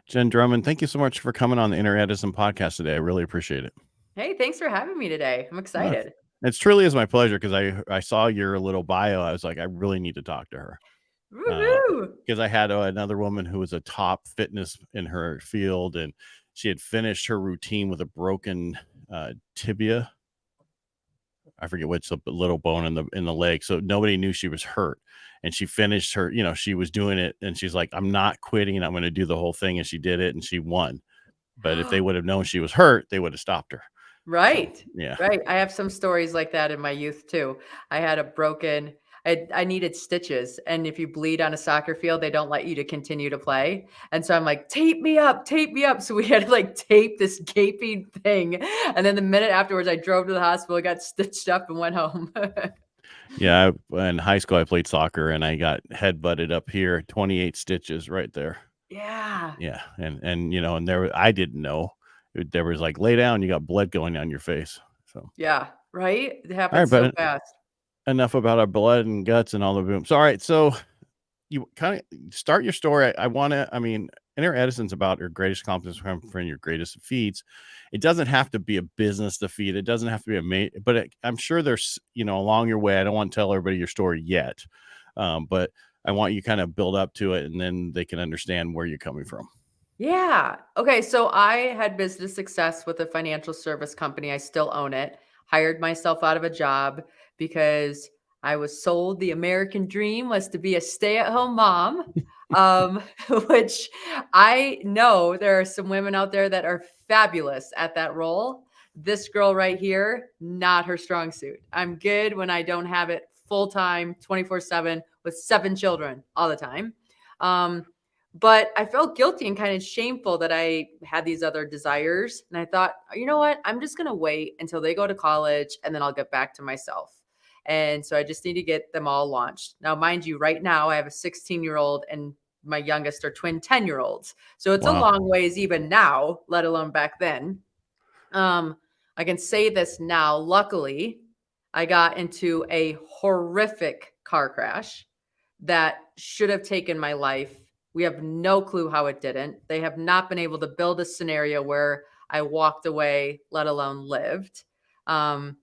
Jenn Drummond, thank you so much for coming on the Inner Edison Podcast today. I really appreciate it. Hey, thanks for having me today. I'm Uh, excited. it truly is my pleasure because I saw your little bio. I was like, I really need to talk to her Woohoo! because I had another woman who was a top fitness in her field, and she had finished her routine with a broken tibia. I forget which little bone in the leg, so nobody knew she was hurt. And she finished her, she was doing it, and she's like, "I'm not quitting. I'm going to do the whole thing." And she did it, and she won. But if they would have known she was hurt, they would have stopped her. So, Right. yeah. Right. I have some stories like that in my youth too. I had a broken I needed stitches, and if you bleed on a soccer field, they don't let you to continue to play. And so I'm like, tape me up, tape me up. So we had to like tape this gaping thing. And then the minute afterwards, I drove to the hospital, got stitched up, and went home. Yeah. In high school, I played soccer, and I got head butted up here, 28 stitches right there. Yeah. Yeah. And there, I didn't know. There was like, lay down, you got blood going down your face. So, Yeah. Right. It all right, happens so but fast. enough about our blood and guts and all the boom. So, all right. So, you kind of start your story. Inner Edison's about your greatest accomplishments come from your greatest feats. It doesn't have to be a business defeat. It doesn't have to be I'm sure there's, along your way, I don't want to tell everybody your story yet. But I want you kind of build up to it, and then they can understand where you're coming from. Yeah. Okay. So I had business success with a financial service company. I still own it. Hired myself out of a job because I was sold the American dream was to be a stay-at-home mom. Um, which I know there are some women out there that are fabulous at that role. This girl right here, not her strong suit. I'm good when I don't have it full time, 24/7 with 7 children all the time. But I felt guilty and kind of shameful that I had these other desires. And I thought, you know what? I'm just going to wait until they go to college and then I'll get back to myself. And so I just need to get them all launched. Now, mind you, right now I have a 16-year-old and my youngest are twin 10-year-olds. So it's a Wow. long ways even now, let alone back then. I can say this now. Luckily, I got into a horrific car crash that should have taken my life. We have no clue how it didn't. They have not been able to build a scenario where I walked away, let alone lived. Um,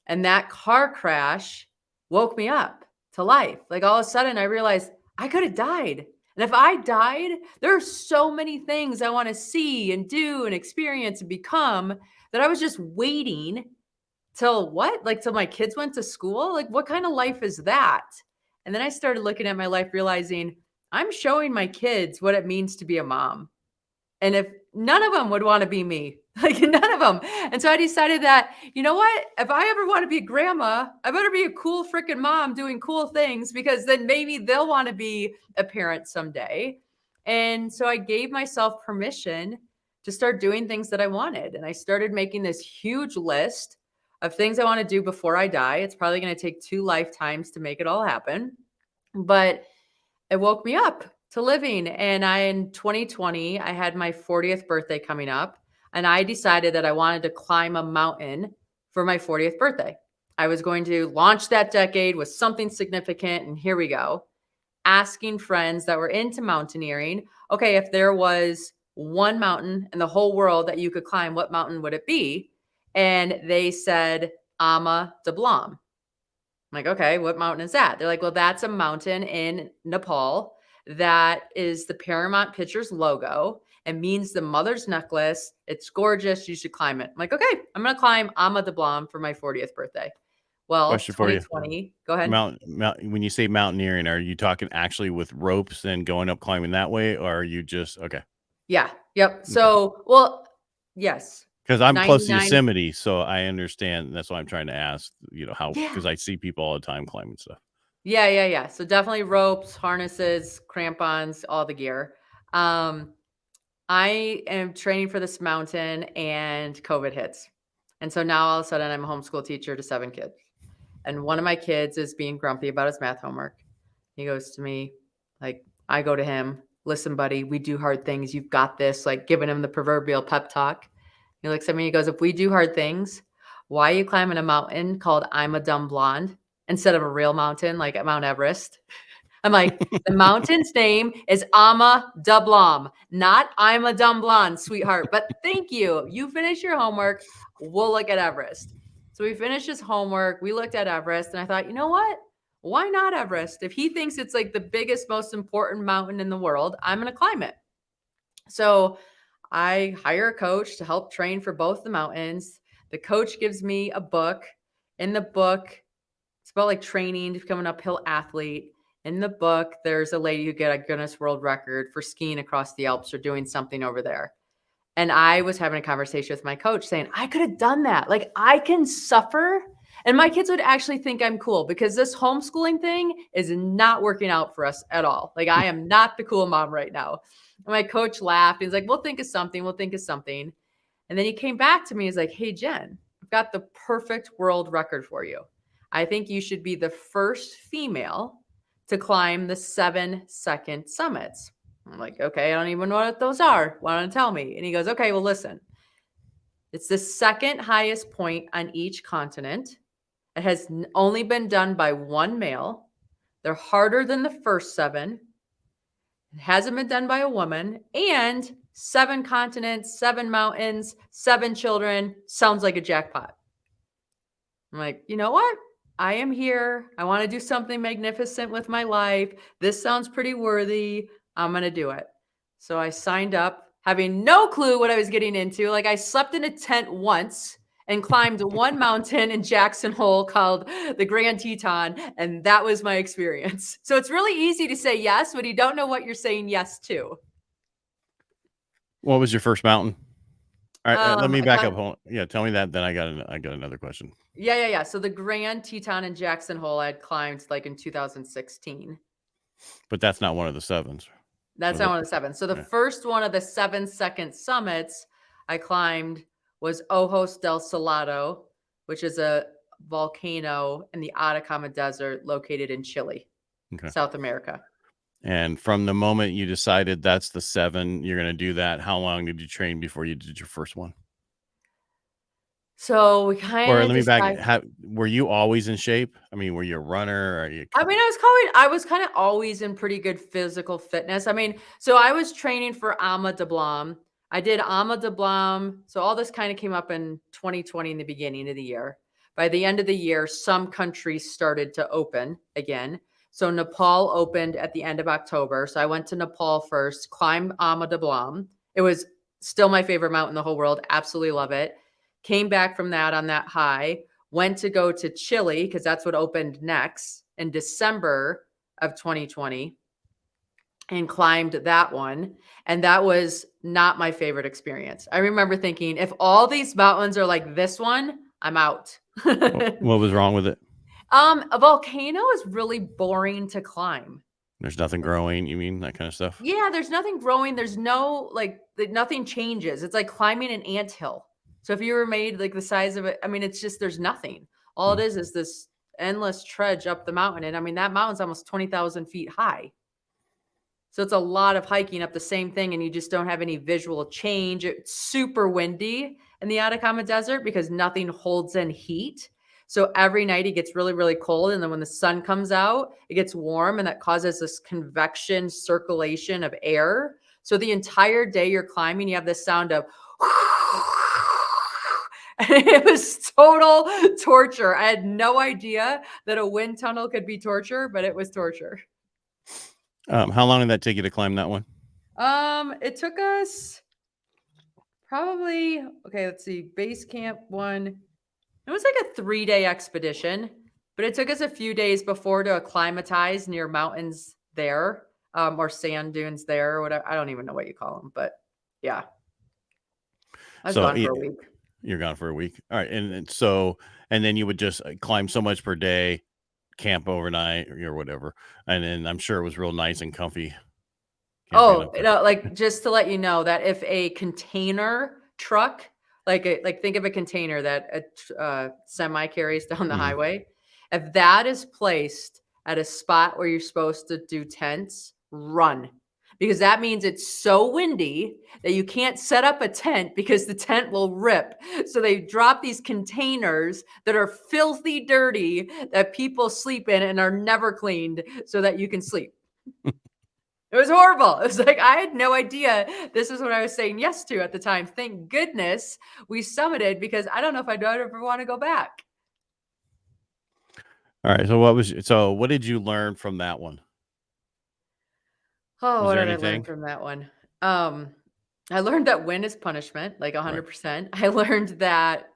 and that car crash woke me up to life. Like all of a sudden, I realized I could have died. And if I died, there are so many things I want to see and do and experience and become that I was just waiting till what? Like till my kids went to school? Like what kind of life is that? And then I started looking at my life, realizing I'm showing my kids what it means to be a mom. And if none of them would want to be me, like none of them. And so I decided that, you know what? If I ever want to be a grandma, I better be a cool freaking mom doing cool things because then maybe they'll want to be a parent someday. And so I gave myself permission to start doing things that I wanted. And I started making this huge list of things I want to do before I die. It's probably going to take 2 lifetimes to make it all happen. But it woke me up to living. And in 2020, I had my 40th birthday coming up. And I decided that I wanted to climb a mountain for my 40th birthday. I was going to launch that decade with something significant. And here we go. Asking friends that were into mountaineering, okay, if there was one mountain in the whole world that you could climb, what mountain would it be? And they said, Ama de Blanc. I'm like, okay, what mountain is that? They're like, well, that's a mountain in Nepal that is the Paramount Pictures logo and means the mother's necklace. It's gorgeous. You should climb it. I'm like, okay, I'm going to climb Ama de Blanc for my 40th birthday. Well, Question for you. 2020, go ahead. When you say mountaineering, are you talking actually with ropes and going up climbing that way, or are you just okay? Yeah. Yep. So, well, yes. Because I'm close to 99. Yosemite, so I understand. That's why I'm trying to ask, how, Yeah. because I see people all the time climbing stuff. Yeah. So definitely ropes, harnesses, crampons, all the gear. I am training for this mountain and COVID hits. And so now all of a sudden I'm a homeschool teacher to 7 kids. And one of my kids is being grumpy about his math homework. He goes to me, like, I go to him, listen, buddy, we do hard things. You've got this, like giving him the proverbial pep talk. He looks at me, he goes, if we do hard things, why are you climbing a mountain called I'm a Dumb Blonde instead of a real mountain like at Mount Everest? I'm like, the mountain's name is Ama Dublam, not I'm a dumb blonde, sweetheart. But thank you. You finish your homework. We'll look at Everest. So we finished his homework. We looked at Everest, and I thought, you know what? Why not Everest? If he thinks it's like the biggest, most important mountain in the world, I'm going to climb it. So I hire a coach to help train for both the mountains. The coach gives me a book. In the book, it's about like training to become an uphill athlete. In the book, there's a lady who got a Guinness World Record for skiing across the Alps or doing something over there. And I was having a conversation with my coach saying, I could have done that. Like, I can suffer. And my kids would actually think I'm cool because this homeschooling thing is not working out for us at all. Like, I am not the cool mom right now. And my coach laughed. He's like, we'll think of something. We'll think of something. And then he came back to me. He's like, hey, Jen, I've got the perfect world record for you. I think you should be the first female to climb the 7-second summits. I'm like, okay, I don't even know what those are. Why don't you tell me? And he goes, okay, well, listen. It's the second highest point on each continent. It has only been done by one male. They're harder than the first 7. It hasn't been done by a woman. And 7 continents, 7 mountains, 7 children. Sounds like a jackpot. I'm like, you know what? I am here. I want to do something magnificent with my life. This sounds pretty worthy. I'm going to do it. So I signed up, having no clue what I was getting into. Like, I slept in a tent once and climbed one mountain in Jackson Hole called the Grand Teton. And that was my experience. So it's really easy to say yes, but you don't know what you're saying yes to. What was your first mountain? All right, let me I back up. climbed- Hold on. Yeah, tell me that. Then I got another question. Yeah. So the Grand Teton in Jackson Hole I had climbed like in 2016. But that's not one of the 7s. That's not one of the 7. So the first one of the 7-second summits I climbed was Ojos del Salado, which is a volcano in the Atacama Desert located in Chile, South America. And from the moment you decided that's the 7, you're going to do that, how long did you train before you did your first one? So we kind of. Or let me back. Were you always in shape? I mean, were you a runner? Or you? I mean, I was kind of always in pretty good physical fitness. I mean, so I was training for Ama de Blam. I did Ama de Blam. So all this kind of came up in 2020 in the beginning of the year. By the end of the year, some countries started to open again. So Nepal opened at the end of October. So I went to Nepal first, climbed Ama de Blam. It was still my favorite mountain in the whole world. Absolutely love it. Came back from that on that high. Went to go to Chile because that's what opened next in December of 2020 and climbed that one. And that was not my favorite experience. I remember thinking, if all these mountains are like this one, I'm out. What was wrong with it? A volcano is really boring to climb. There's nothing growing, you mean, that kind of stuff? Yeah, there's nothing growing. There's no, nothing changes. It's like climbing an anthill. So if you were made like the size of it, I mean, it's just, there's nothing. All it is this endless trudge up the mountain. And I mean, that mountain's almost 20,000 feet high. So it's a lot of hiking up the same thing, and you just don't have any visual change. It's super windy in the Atacama Desert because nothing holds in heat. So every night it gets really, really cold. And then when the sun comes out, it gets warm, and that causes this convection circulation of air. So the entire day you're climbing, you have this sound of it was total torture. I had no idea that a wind tunnel could be torture, but it was torture. How long did that take you to climb that one? It took us probably, let's see, base camp one. It was like a 3-day expedition, but it took us a few days before to acclimatize near mountains there, or sand dunes there, or whatever. I don't even know what you call them, but yeah. I was gone for a week. You're gone for a week. All right. And then you would just climb so much per day, camp overnight or whatever. And then I'm sure it was real nice and comfy. Like just to let you know that if a container truck, like think of a container that a semi carries down the highway, if that is placed at a spot where you're supposed to do tents, run. because that means it's so windy that you can't set up a tent because the tent will rip. So they drop these containers that are filthy dirty that people sleep in and are never cleaned so that you can sleep. It was horrible. It was like, I had no idea this is what I was saying yes to at the time. Thank goodness we summited, because I don't know if I'd ever want to go back. All right. So what did you learn from that one? Oh, Was what there did I learn anything? from that one? I learned that win is punishment, like 100%. I learned that,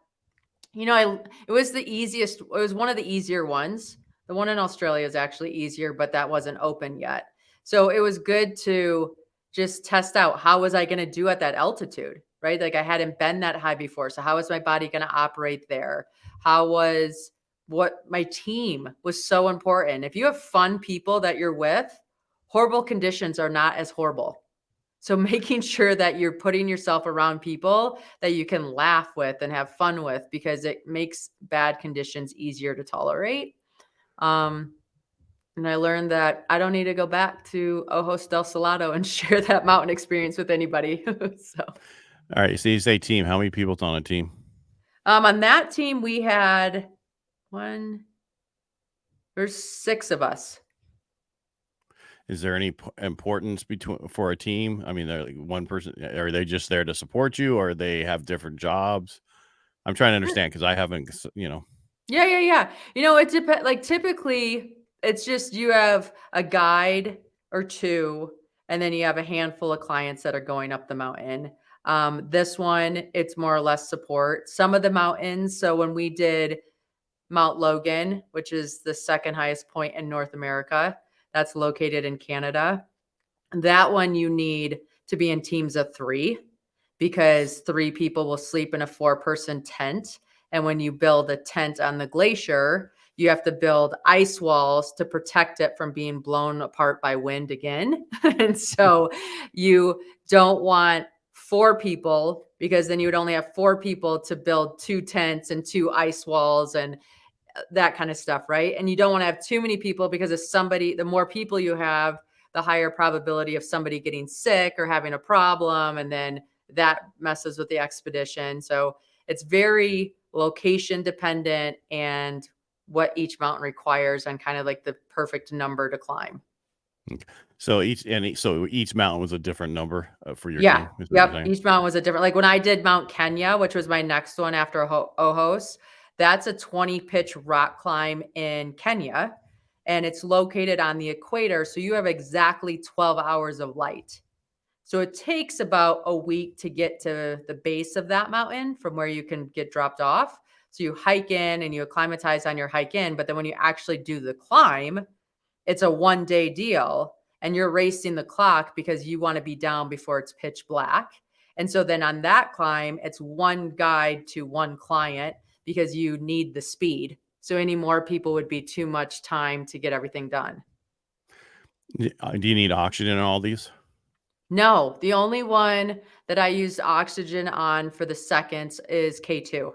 it was the easiest. It was one of the easier ones. The one in Australia is actually easier, but that wasn't open yet. So it was good to just test out, how was I going to do at that altitude, right? Like, I hadn't been that high before. So how was my body going to operate there? What my team was so important. If you have fun people that you're with, horrible conditions are not as horrible. So making sure that you're putting yourself around people that you can laugh with and have fun with, because it makes bad conditions easier to tolerate. And I learned that I don't need to go back to Ojos del Salado and share that mountain experience with anybody. So, All right. So you say team. How many people's on a team? on that team, we had there's 6 of us. Is there any importance for a team? I mean, they're like one person. Are they just there to support you, or they have different jobs? I'm trying to understand, because I haven't, Yeah. It depends. Like, typically, it's just you have a guide or 2, and then you have a handful of clients that are going up the mountain. This one, it's more or less support. Some of the mountains. So when we did Mount Logan, which is the second highest point in North America, that's located in Canada. That one you need to be in teams of 3, because 3 people will sleep in a 4-person tent. And when you build a tent on the glacier, you have to build ice walls to protect it from being blown apart by wind again. And so you don't want 4 people, because then you would only have 4 people to build 2 tents and 2 ice walls and that kind of stuff, right? And you don't want to have too many people, because the more people you have, the higher probability of somebody getting sick or having a problem, and then that messes with the expedition. So it's very location dependent and what each mountain requires, and kind of like the perfect number to climb. So each mountain was a different number for your Yeah. team. Yep. Each mountain was a different. Like, when I did Mount Kenya, which was my next one after Ojos, that's a 20 pitch rock climb in Kenya, and it's located on the equator. So you have exactly 12 hours of light. So it takes about a week to get to the base of that mountain from where you can get dropped off. So you hike in and you acclimatize on your hike in, but then when you actually do the climb, it's a 1-day deal, and you're racing the clock because you want to be down before it's pitch black. And so then on that climb, it's 1 guide to 1 client, because you need the speed. So any more people would be too much time to get everything done. Do you need oxygen in all these? No, the only one that I used oxygen on for the seconds is K2.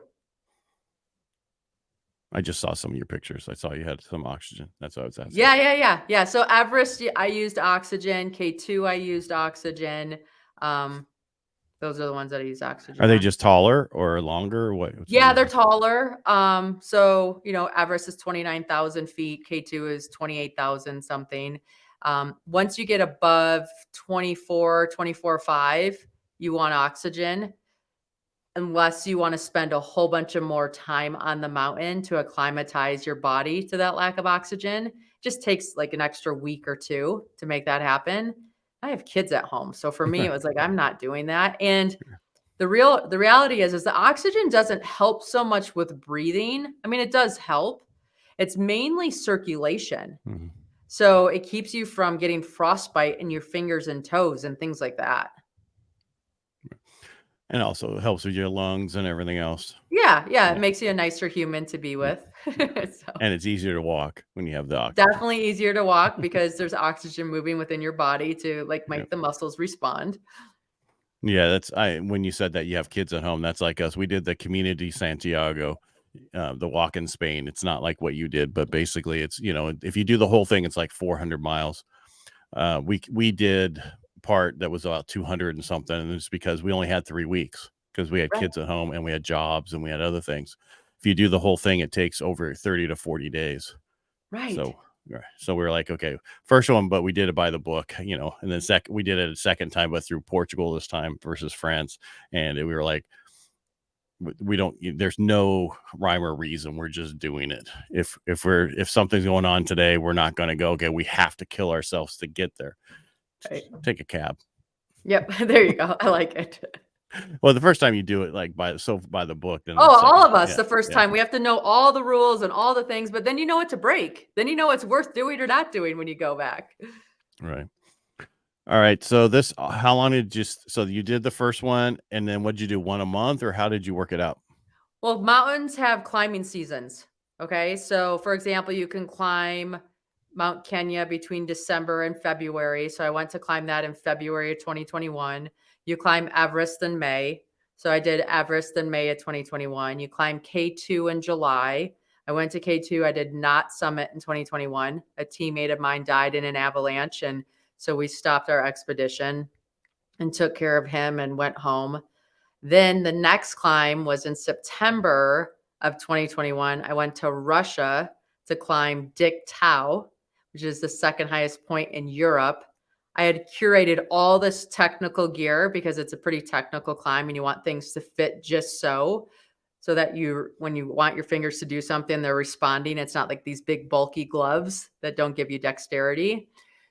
I just saw some of your pictures. I saw you had some oxygen. That's what I was asking. Yeah. So Everest, I used oxygen. K2, I used oxygen. Those are the ones that I use oxygen Are they on. just taller or longer, or what? Yeah, they're taller. So, Everest is 29,000 feet. K2 is 28,000 something. Once you get above 24.5, you want oxygen, unless you want to spend a whole bunch of more time on the mountain to acclimatize your body to that lack of oxygen. It just takes like an extra week or 2 to make that happen. I have kids at home. So for me, it was like, I'm not doing that. And the reality is the oxygen doesn't help so much with breathing. I mean, it does help. It's mainly circulation. Mm-hmm. So it keeps you from getting frostbite in your fingers and toes and things like that. And also it helps with your lungs and everything else. Yeah. It makes you a nicer human to be with. So, and it's easier to walk when you have the oxygen. Definitely easier to walk, because there's oxygen moving within your body to make the muscles respond. Yeah, when you said that you have kids at home, that's like us. We did the Community Santiago, the walk in Spain. It's not like what you did, but basically it's, if you do the whole thing, it's like 400 miles. We did part that was about 200 and something. And it's because we only had 3 weeks because we had Right. kids at home and we had jobs and we had other things. If you do the whole thing, it takes over 30 to 40 days. Right. So we were like, okay, first one, but we did it by the book, and then we did it a second time, but through Portugal this time versus France. And we were like, there's no rhyme or reason. We're just doing it. If something's going on today, we're not going to go, okay, we have to kill ourselves to get there. Right. Take a cab. Yep. There you go. I like it. Well, the first time you do it like by the book. Then all of us, the first time we have to know all the rules and all the things, but then you know what to break. Then you know what's worth doing or not doing when you go back. Right. All right. So how long so you did the first one, and then what'd you do, one a month, or how did you work it out? Well, mountains have climbing seasons. Okay. So for example, you can climb Mount Kenya between December and February. So I went to climb that in February of 2021. You climb Everest in May. So I did Everest in May of 2021. You climb K2 in July. I went to K2. I did not summit in 2021. A teammate of mine died in an avalanche. And so we stopped our expedition and took care of him and went home. Then the next climb was in September of 2021. I went to Russia to climb Dik Tau, which is the second highest point in Europe. I had curated all this technical gear because it's a pretty technical climb and you want things to fit just so that when you want your fingers to do something, they're responding. It's not like these big bulky gloves that don't give you dexterity.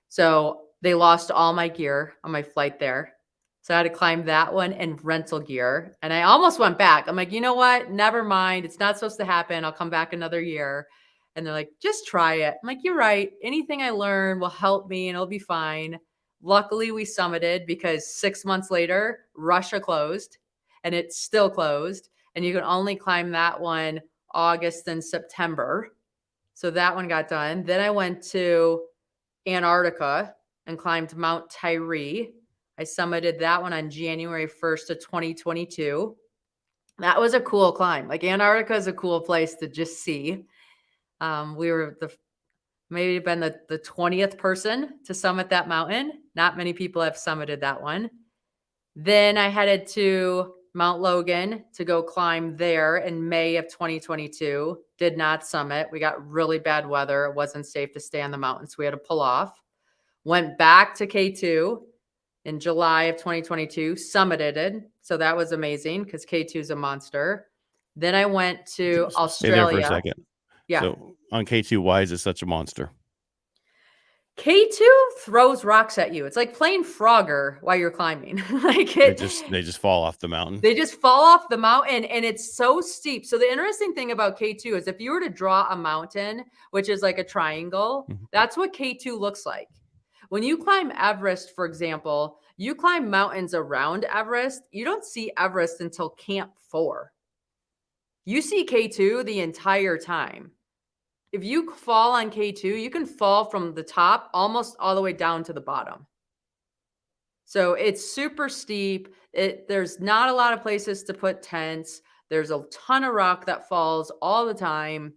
So they lost all my gear on my flight there. So I had to climb that one in rental gear. And I almost went back. I'm like, you know what? Never mind. It's not supposed to happen. I'll come back another year. And they're like, just try it. I'm like, you're right. Anything I learn will help me and it'll be fine. Luckily, we summited because 6 months later, Russia closed and it's still closed. And you can only climb that one August and September. So that one got done. Then I went to Antarctica and climbed Mount Tyree. I summited that one on January 1st of 2022. That was a cool climb. Like Antarctica is a cool place to just see. We were maybe been the 20th person to summit that mountain. Not many people have summited that one. Then I headed to Mount Logan to go climb there in May of 2022. Did not summit. We got really bad weather. It wasn't safe to stay on the mountain, so we had to pull off. Went back to K2 in July of 2022, summited it. So that was amazing because K2 is a monster. Then I went to Australia. Stay there for a second. Yeah. So on K2, why is it such a monster? K2 throws rocks at you. It's like playing Frogger while you're climbing. They just fall off the mountain. They just fall off the mountain and it's so steep. So the interesting thing about K2 is if you were to draw a mountain, which is like a triangle, that's what K2 looks like. When you climb Everest, for example, you climb mountains around Everest. You don't see Everest until Camp 4. You see K2 the entire time. If you fall on K2, you can fall from the top almost all the way down to the bottom. So it's super steep. There's not a lot of places to put tents. There's a ton of rock that falls all the time.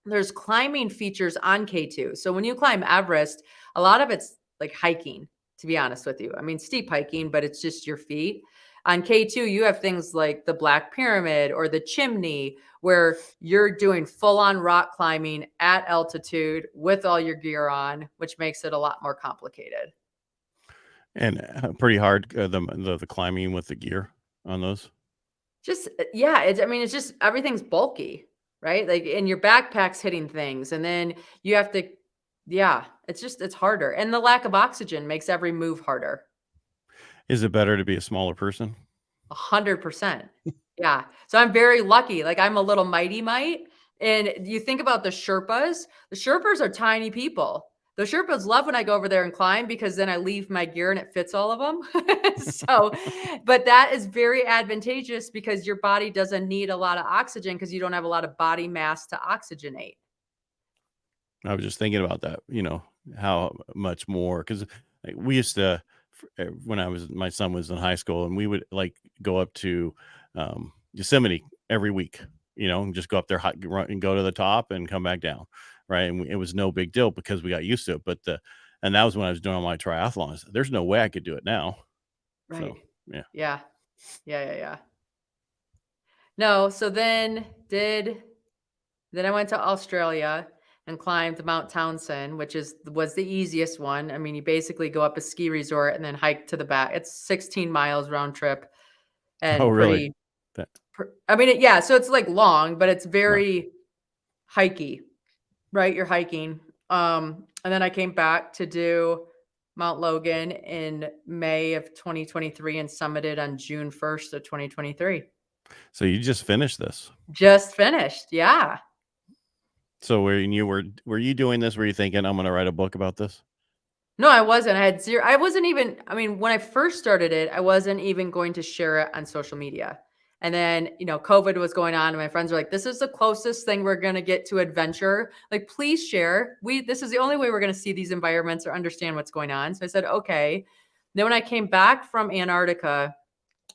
There's climbing features on K2. So when you climb Everest, a lot of it's like hiking, to be honest with you. I mean, steep hiking, but it's just your feet. On K2, you have things like the Black Pyramid or the Chimney, where you're doing full-on rock climbing at altitude with all your gear on, which makes it a lot more complicated. And pretty hard, the climbing with the gear on those? Just, yeah, it's just everything's bulky, right? Like, and your backpack's hitting things, and then you have to, yeah, it's harder. And the lack of oxygen makes every move harder. Is it better to be a smaller person? 100%. Yeah. So I'm very lucky. Like I'm a little mighty mite. And you think about the Sherpas are tiny people. The Sherpas love when I go over there and climb because then I leave my gear and it fits all of them. So, but that is very advantageous because your body doesn't need a lot of oxygen because you don't have a lot of body mass to oxygenate. I was just thinking about that, how much more, because we used to, when my son was in high school, and we would like go up to Yosemite every week, and just go up there, run and go to the top and come back down. Right. And it was no big deal because we got used to it. But And that was when I was doing all my triathlons. There's no way I could do it now. Right. So, yeah. Yeah. No, so then I went to Australia and climbed Mount Townsend, which was the easiest one. I mean, you basically go up a ski resort and then hike to the back. It's 16 miles round trip Oh, and really? That, so it's like long, but it's right. very hikey, right? You're hiking. And then I came back to do Mount Logan in May of 2023 and summited on June 1st of 2023. So you just finished this? Just finished. Yeah. So were you doing this? Were you thinking, I'm going to write a book about this? No, I wasn't. I wasn't even, I mean, when I first started it, I wasn't even going to share it on social media. And then, COVID was going on and my friends were like, this is the closest thing we're going to get to adventure. Like, please share. This is the only way we're going to see these environments or understand what's going on. So I said, okay. Then when I came back from Antarctica,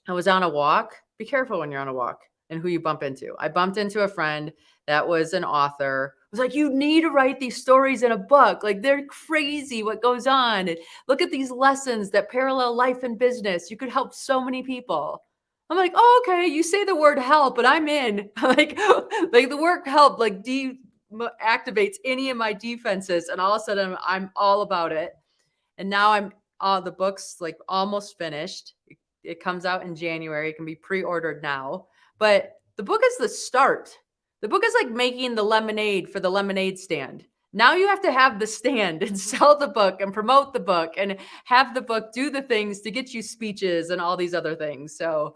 I was on a walk. Be careful when you're on a walk and who you bump into. I bumped into a friend that was an author. I was like, you need to write these stories in a book. Like, they're crazy what goes on. And look at these lessons that parallel life and business. You could help so many people. I'm like, oh, okay. You say the word help, but I'm in. like the word help, like activates any of my defenses. And all of a sudden I'm all about it. And now the book's like almost finished. It comes out in January. It can be pre-ordered now. But the book is the start. The book is like making the lemonade for the lemonade stand. Now you have to have the stand and sell the book and promote the book and have the book do the things to get you speeches and all these other things. So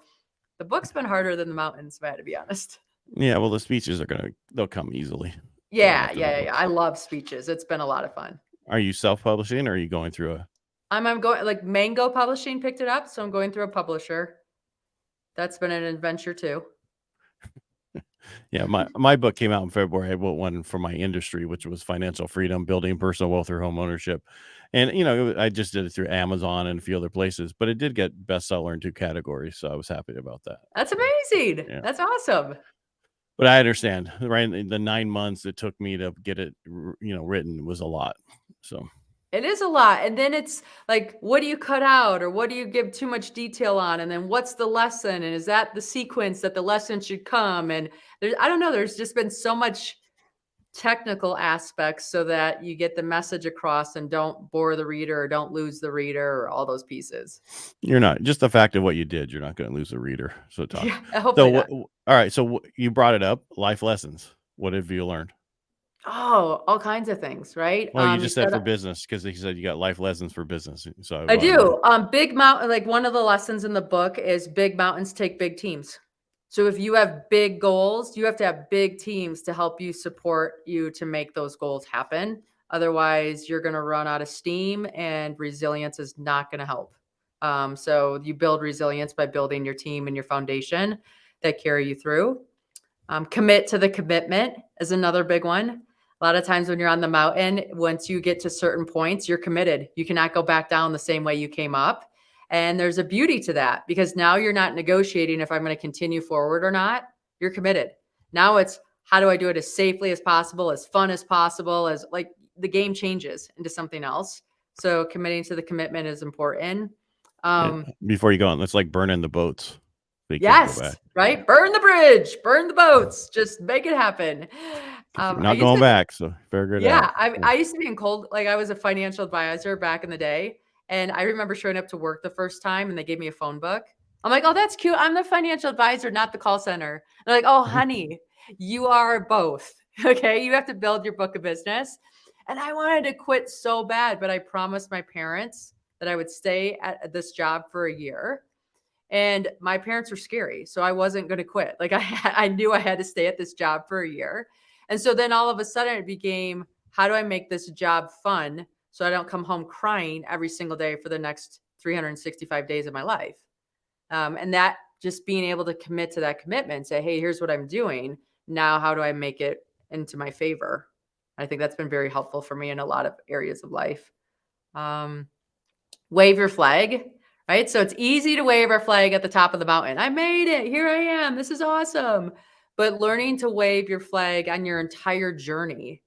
the book's been harder than the mountains, if I had to be honest. Yeah, well, the speeches they'll come easily. Yeah. I love speeches. It's been a lot of fun. Are you self-publishing or are you going through I'm going, like, Mango Publishing picked it up, so I'm going through a publisher. That's been an adventure too. Yeah, my book came out in February. I wrote one for my industry, which was financial freedom, building personal wealth through home ownership. And, I just did it through Amazon and a few other places, but it did get bestseller in 2 categories. So I was happy about that. That's amazing. Yeah. That's awesome. But I understand, right? The 9 months it took me to get it, written was a lot. So It is a lot. And then it's like, what do you cut out or what do you give too much detail on? And then what's the lesson? And is that the sequence that the lesson should come? And I don't know, there's just been so much technical aspects so that you get the message across and don't bore the reader or don't lose the reader or all those pieces. you're not, just the fact of what you did, you're not going to lose the reader. So talk. Yeah, hopefully not. All right. So you brought it up, life lessons. What have you learned? Oh, all kinds of things, right? Well, you just said for business, because he said you got life lessons for business. So I do. Big mountain, like one of the lessons in the book is big mountains take big teams. So if you have big goals, you have to have big teams to help you support you to make those goals happen. Otherwise, you're going to run out of steam and resilience is not going to help. So you build resilience by building your team and your foundation that carry you through. Commit to the commitment is another big one. A lot of times when you're on the mountain, once you get to certain points, you're committed. You cannot go back down the same way you came up. And there's a beauty to that because now you're not negotiating if I'm going to continue forward or not. You're committed. Now it's how do I do it as safely as possible, as fun as possible, as like the game changes into something else. So committing to the commitment is important. Before you go on, it's like burning the boats. Yes, right? Burn the bridge, burn the boats, just make it happen. Not going back, so figure it out. I used to be in cold, like I was a financial advisor back in the day. And I remember showing up to work the first time and they gave me a phone book. I'm like, oh, that's cute. I'm the financial advisor, not the call center. They're like, oh, honey, you are both. Okay. You have to build your book of business. And I wanted to quit so bad, but I promised my parents that I would stay at this job for a year. And my parents were scary. So I wasn't going to quit. Like I knew I had to stay at this job for a year. And so then all of a sudden it became, how do I make this job fun so I don't come home crying every single day for the next 365 days of my life? And that just being able to commit to that commitment, say, hey, here's what I'm doing. Now, how do I make it into my favor? I think that's been very helpful for me in a lot of areas of life. Wave your flag, right? So it's easy to wave our flag at the top of the mountain. I made it. Here I am. This is awesome. But learning to wave your flag on your entire journey,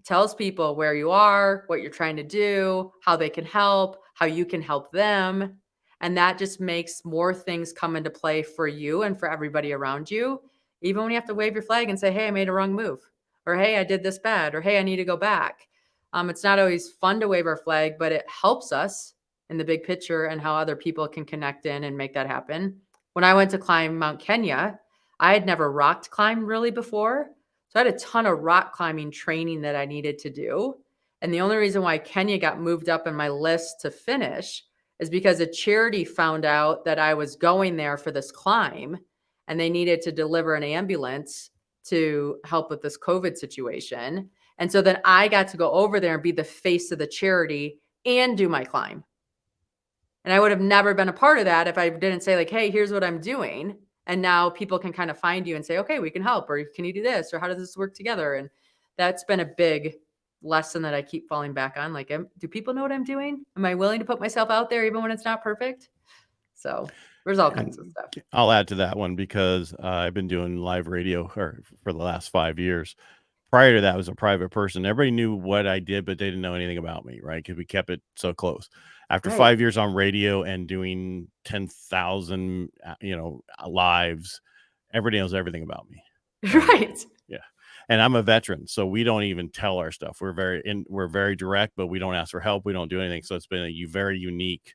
tells people where you are, what you're trying to do, how they can help, how you can help them. And that just makes more things come into play for you and for everybody around you. Even when you have to wave your flag and say, hey, I made a wrong move, or hey, I did this bad, or hey, I need to go back. It's not always fun to wave our flag, but it helps us in the big picture and how other people can connect in and make that happen. When I went to climb Mount Kenya, I had never rocked climbed really before. So I had a ton of rock climbing training that I needed to do. And the only reason why Kenya got moved up in my list to finish is because a charity found out that I was going there for this climb and they needed to deliver an ambulance to help with this COVID situation. And so then I got to go over there and be the face of the charity and do my climb. And I would have never been a part of that if I didn't say like, hey, here's what I'm doing. And now people can kind of find you and say, okay, we can help, or can you do this? Or how does this work together? And that's been a big lesson that I keep falling back on. Like, do people know what I'm doing? Am I willing to put myself out there even when it's not perfect? So there's all kinds of stuff. I'll add to that one because I've been doing live radio for the last 5 years. Prior to that, I was a private person. Everybody knew what I did, but they didn't know anything about me, right? Because we kept it so close. After 5 years on radio and doing 10,000, lives, everybody knows everything about me. Right. Yeah. And I'm a veteran, so we don't even tell our stuff. We're very direct, but we don't ask for help. We don't do anything. So it's been very unique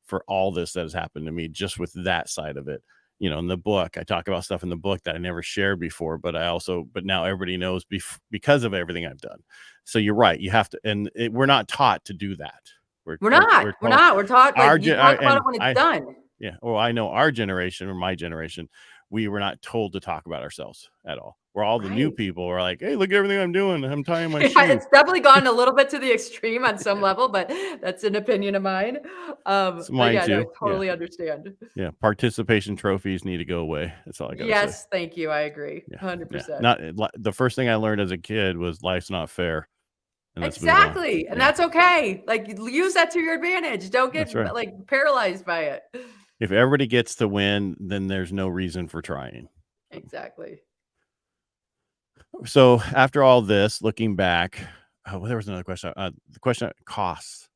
for all this that has happened to me, just with that side of it. In the book, I talk about stuff in the book that I never shared before, but now everybody knows because of everything I've done. So you're right. You have to, and we're not taught to do that. We're not. We're taught like you talk about it when it's done. Yeah. Well, I know our generation, or my generation, we were not told to talk about ourselves at all. Where all the new people are like, hey, look at everything I'm doing. I'm tying my shoe. It's definitely gone a little bit to the extreme on some level, but that's an opinion of mine. It's mine too. No, I totally understand. Yeah. Participation trophies need to go away. That's all I got to say. Yes. Thank you. I agree. 100%. Not the first thing I learned as a kid was life's not fair. Exactly. And that's okay. Like, use that to your advantage. Don't get like paralyzed by it. If everybody gets to win, then there's no reason for trying. Exactly. So after all this, looking back, there was another question. The question costs.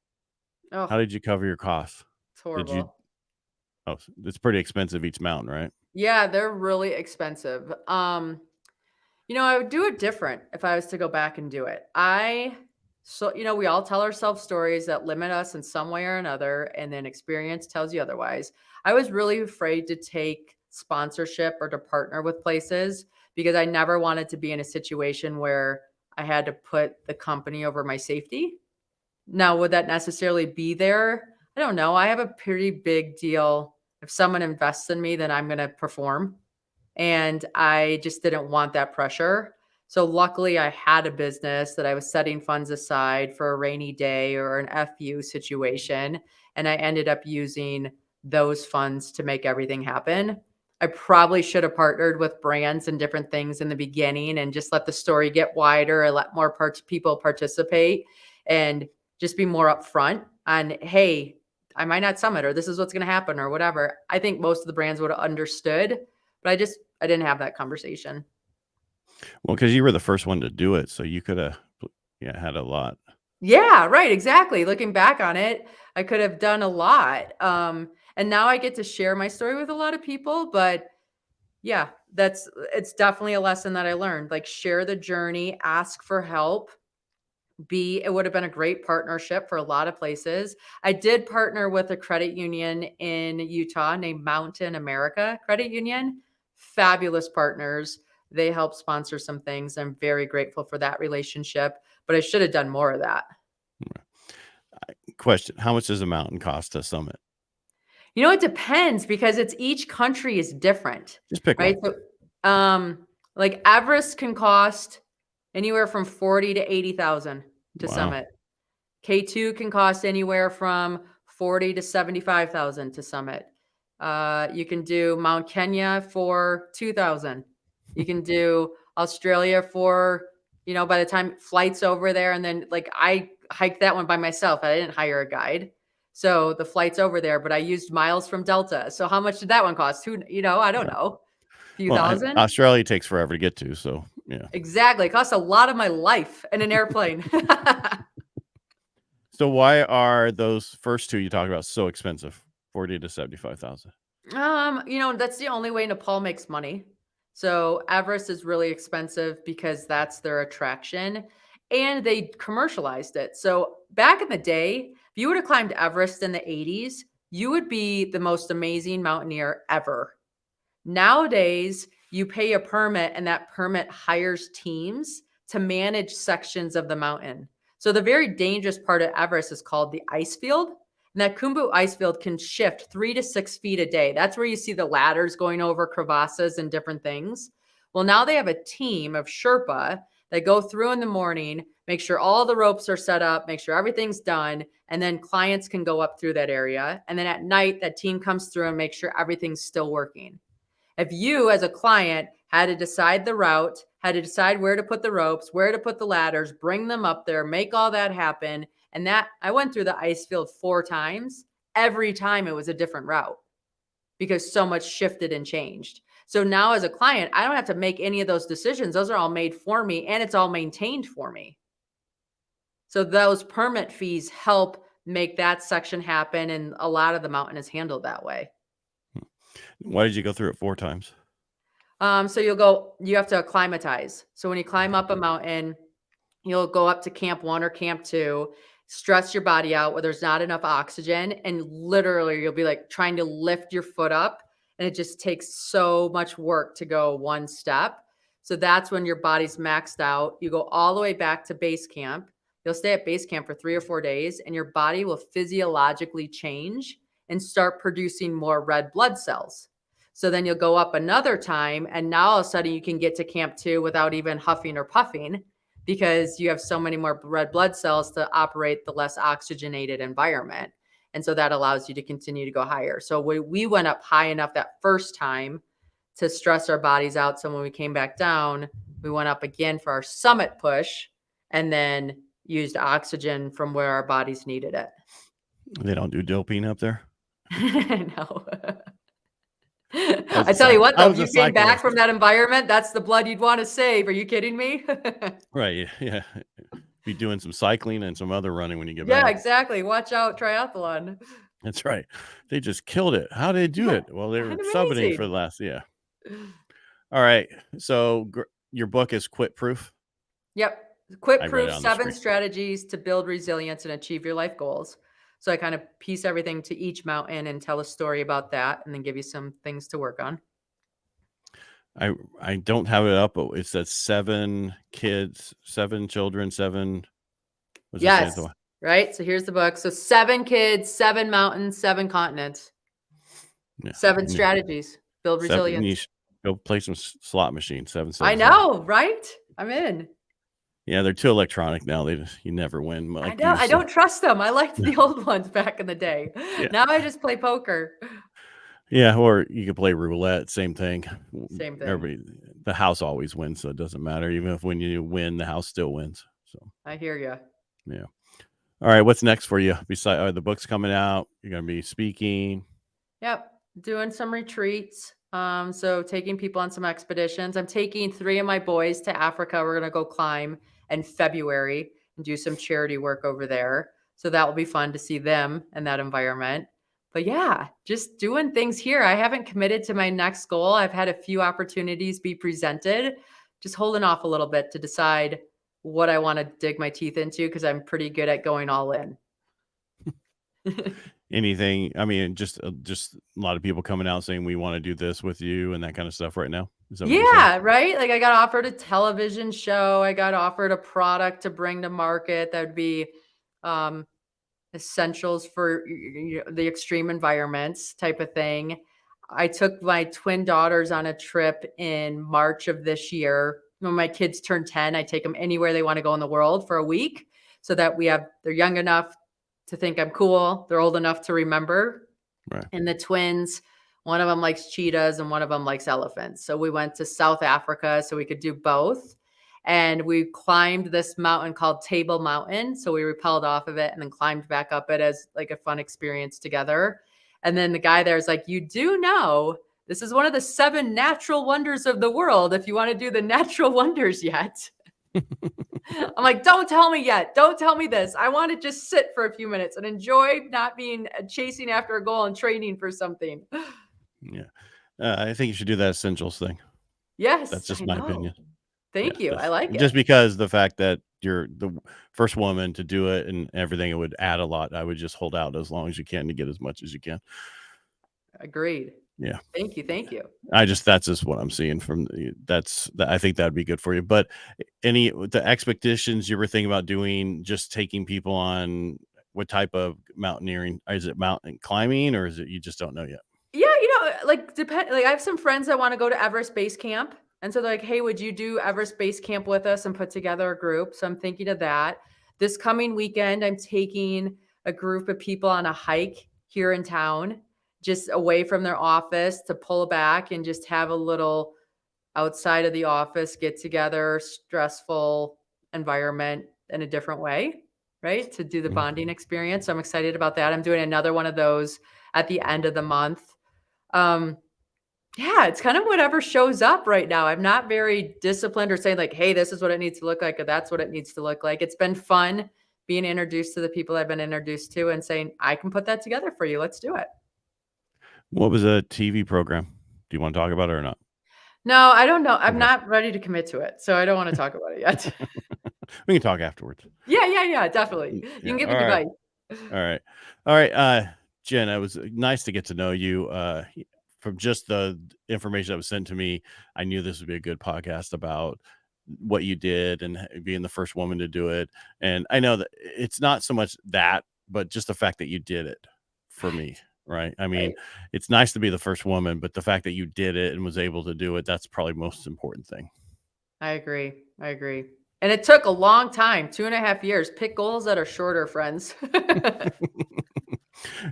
Oh, how did you cover your costs? It's horrible. It's pretty expensive each mountain, right? Yeah, they're really expensive. I would do it different if I was to go back and do it. We all tell ourselves stories that limit us in some way or another, and then experience tells you otherwise. I was really afraid to take sponsorship or to partner with places because I never wanted to be in a situation where I had to put the company over my safety. Now, would that necessarily be there? I don't know. I have a pretty big deal. If someone invests in me, then I'm going to perform. And I just didn't want that pressure. So luckily I had a business that I was setting funds aside for a rainy day or an FU situation. And I ended up using those funds to make everything happen. I probably should have partnered with brands and different things in the beginning and just let the story get wider and let more people participate and just be more upfront on, hey, I might not summit, or this is what's going to happen, or whatever. I think most of the brands would have understood, but I didn't have that conversation. Well, because you were the first one to do it, so you could have had a lot. Yeah, right. Exactly. Looking back on it, I could have done a lot. And now I get to share my story with a lot of people, but yeah, it's definitely a lesson that I learned. Like, share the journey, ask for help. It would have been a great partnership for a lot of places. I did partner with a credit union in Utah named Mountain America Credit Union. Fabulous partners. They help sponsor some things. I'm very grateful for that relationship, but I should have done more of that. Question: how much does a mountain cost to summit? It depends because each country is different. Just pick one. So, like Everest can cost anywhere from 40 to 80,000 to summit. K2 can cost anywhere from 40 to 75,000 to summit. You can do Mount Kenya for 2,000. You can do Australia for, by the time flights over there. And then like I hiked that one by myself. I didn't hire a guide. So the flight's over there, but I used miles from Delta. So how much did that one cost? I don't know. A few thousand. Australia takes forever to get to. So Yeah. Exactly. It costs a lot of my life in an airplane. So why are those first two you talked about so expensive? 40 to 75,000. That's the only way Nepal makes money. So Everest is really expensive because that's their attraction, and they commercialized it. So back in the day, if you would have climbed Everest in the 80s, you would be the most amazing mountaineer ever. Nowadays, you pay a permit and that permit hires teams to manage sections of the mountain. So the very dangerous part of Everest is called the ice field. And that Khumbu ice field can shift 3 to 6 feet a day. That's where you see the ladders going over crevasses and different things. Well, now they have a team of Sherpa that go through in the morning, make sure all the ropes are set up, make sure everything's done, and then clients can go up through that area. And then at night, that team comes through and makes sure everything's still working. If you, as a client, had to decide the route, had to decide where to put the ropes, where to put the ladders, bring them up there, make all that happen, and that I went through the ice field 4 times. Every time it was a different route because so much shifted and changed. So now as a client, I don't have to make any of those decisions. Those are all made for me and it's all maintained for me. So those permit fees help make that section happen. And a lot of the mountain is handled that way. Why did you go through it 4 times? So you have to acclimatize. So when you climb up a mountain, you'll go up to camp 1 or camp 2, stress your body out where there's not enough oxygen. And literally you'll be like trying to lift your foot up. And it just takes so much work to go 1 step. So that's when your body's maxed out. You go all the way back to base camp. You'll stay at base camp for 3 or 4 days and your body will physiologically change and start producing more red blood cells. So then you'll go up another time and now all of a sudden you can get to camp 2 without even huffing or puffing because you have so many more red blood cells to operate the less oxygenated environment. And so that allows you to continue to go higher. So we went up high enough that first time to stress our bodies out. So when we came back down, we went up again for our summit push and then used oxygen from where our bodies needed it. They don't do doping up there? No. I tell you what, though, if you came back from that environment, that's the blood you'd want to save. Are you kidding me? Right. Yeah. Be doing some cycling and some other running when you get back. Yeah, exactly. Watch out, triathlon. That's right. They just killed it. How did they do it? Well, they were subbing for the last. Yeah. All right. So your book is Quit Proof. Yep. Quit Proof: 7 strategies to build resilience and achieve your life goals. So I kind of piece everything to each mountain and tell a story about that and then give you some things to work on. I don't have it up, but it says 7 kids, 7 children, 7. Yes. Right. So here's the book. So 7 kids, 7 mountains, 7 continents, 7 strategies, build resilience. You should go play some slot machines. 7. I know, right? I'm in. Yeah, they're too electronic now. You never win. I know. I don't trust them. I liked the old ones back in the day. Yeah. Now I just play poker. Yeah, or you can play roulette. Same thing. Same thing. The house always wins, so it doesn't matter. Even if when you win, the house still wins. So I hear you. Yeah. All right. What's next for you? Besides, the book's coming out. You're going to be speaking. Yep. Doing some retreats. So taking people on some expeditions. I'm taking 3 of my boys to Africa. We're going to go climb in February and do some charity work over there. So that will be fun to see them in that environment. But yeah, just doing things here. I haven't committed to my next goal. I've had a few opportunities be presented, just holding off a little bit to decide what I want to dig my teeth into because I'm pretty good at going all in. Anything? I mean, just a lot of people coming out saying we want to do this with you and that kind of stuff right now. Yeah, right. Like I got offered a television show. I got offered a product to bring to market that would be essentials for the extreme environments type of thing. I took my twin daughters on a trip in March of this year. When my kids turn 10, I take them anywhere they want to go in the world for a week so that they're young enough to think I'm cool. They're old enough to remember. Right. And the twins, one of them likes cheetahs and one of them likes elephants. So we went to South Africa so we could do both. And we climbed this mountain called Table Mountain. So we rappelled off of it and then climbed back up it as like a fun experience together. And then the guy there is like, you do know This is one of the 7 natural wonders of the world. If you want to do the natural wonders yet. I'm like, don't tell me yet. Don't tell me this. I want to just sit for a few minutes and enjoy not being chasing after a goal and training for something. Yeah. I think you should do that essentials thing. Yes. That's just I my know. opinion. Thank you. I like it. Just because the fact that you're the first woman to do it and everything, it would add a lot. I would just hold out as long as you can to get as much as you can. Agreed. Yeah. Thank you. Thank you. That's just what I'm seeing from I think that'd be good for you. But the expeditions you were thinking about doing, just taking people on what type of mountaineering? Is it mountain climbing or is it, you just don't know yet? Yeah, like I have some friends that want to go to Everest Base Camp. And so they're like, hey, would you do Everest Base Camp with us and put together a group? So I'm thinking of that. This coming weekend, I'm taking a group of people on a hike here in town, just away from their office, to pull back and just have a little outside of the office get together, stressful environment in a different way, right? To do the bonding experience. So I'm excited about that. I'm doing another one of those at the end of the month. Yeah, it's kind of whatever shows up right now. I'm not very disciplined or saying like, hey, this is what it needs to look like, or that's what it needs to look like. It's been fun being introduced to the people I've been introduced to and saying, I can put that together for you. Let's do it. What was a TV program? Do you want to talk about it or not? No, I don't know. I'm not ready to commit to it. So I don't want to talk about it yet. We can talk afterwards. Yeah, definitely. You can give me advice. All right. Jenn, it was nice to get to know you. From just the information that was sent to me, I knew this would be a good podcast about what you did and being the first woman to do it. And I know that it's not so much that, but just the fact that you did it for me, right? I mean, It's nice to be the first woman, but the fact that you did it and was able to do it, that's probably the most important thing. I agree. And it took a long time, 2.5 years. Pick goals that are shorter, friends.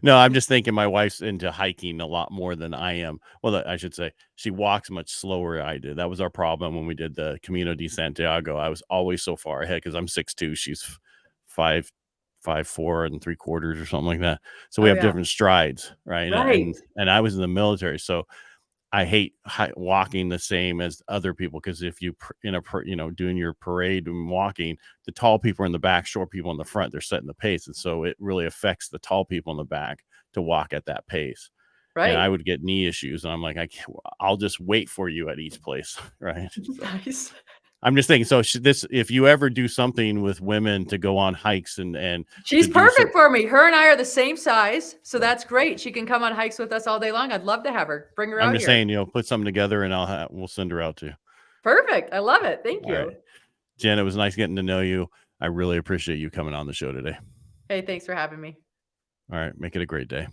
No, I'm just thinking my wife's into hiking a lot more than I am. Well, I should say she walks much slower than I did. That was our problem when we did the Camino de Santiago. I was always so far ahead because I'm 6'2", she's 4 3/4 or something like that. So we have different strides, right? And I was in the military, so I hate walking the same as other people, because if you doing your parade and walking, the tall people are in the back, short people in the front, they're setting the pace, and so it really affects the tall people in the back to walk at that pace. Right. And I would get knee issues, and I'm like, I'll just wait for you at each place, right? Nice. I'm just thinking, so if you ever do something with women to go on hikes and she's perfect for me. Her and I are the same size, so that's great. She can come on hikes with us all day long. I'd love to have her. Bring her out. I'm just saying, put something together and we'll send her out to you. Perfect. I love it. Thank you. Right. Jenn, it was nice getting to know you. I really appreciate you coming on the show today. Hey, thanks for having me. All right. Make it a great day.